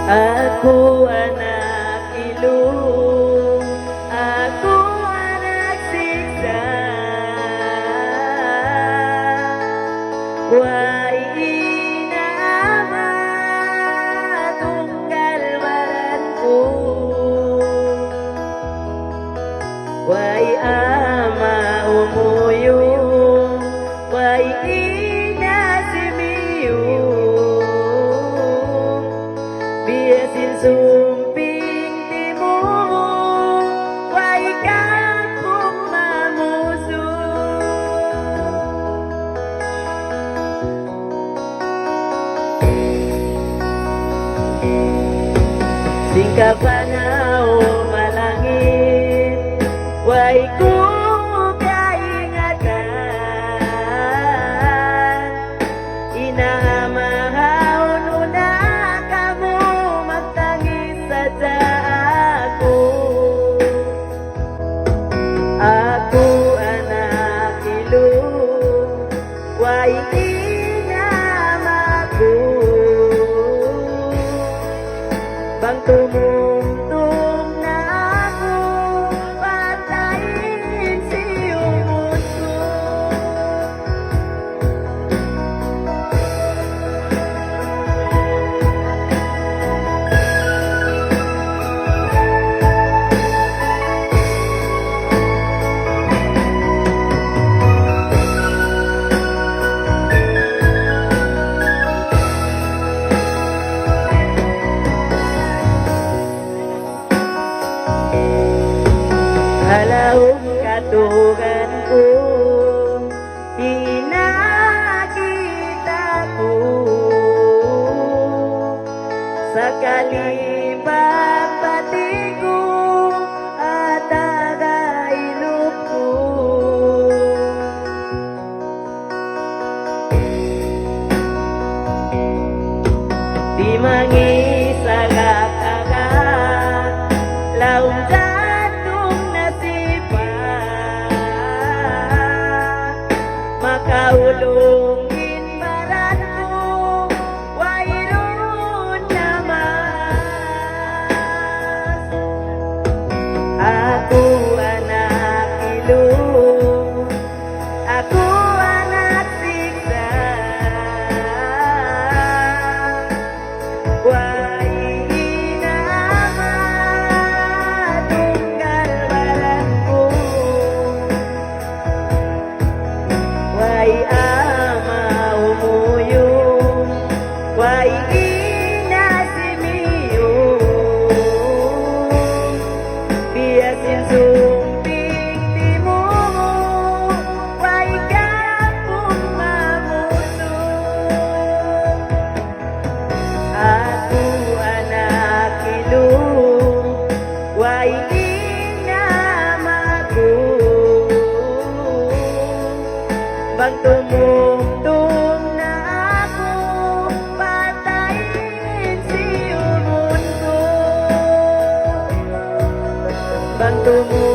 Aku anak ilung, aku anak siksa. Wai inama tunggal baranku, wai ama umuyung, wai ina simiyung, biasin sumping timung, wai kampung mamusuh. Singkap panau malangit, wai ku kaingatan, inamahaw nuna kamu magtangis saja aku. Aku anak ilung, wai inamaku, bang tumungtung na ako, patayin si umutku. Halaung katuganku, pinakitaku, sakali papatiku at tagailugku. Di mangisagak-agak laung makaulungin baratku, wairun namas. Aku anak ilung, aku anak siksa. Wai inama tunggal baranku, wai ama umuyung, wai ina simiyung, biasin sumping timung, wai kampung mamusuh. Aku anak ilung, wai inamaku, bang tumungtung na ako, patayin si umunko. Bang tumungtung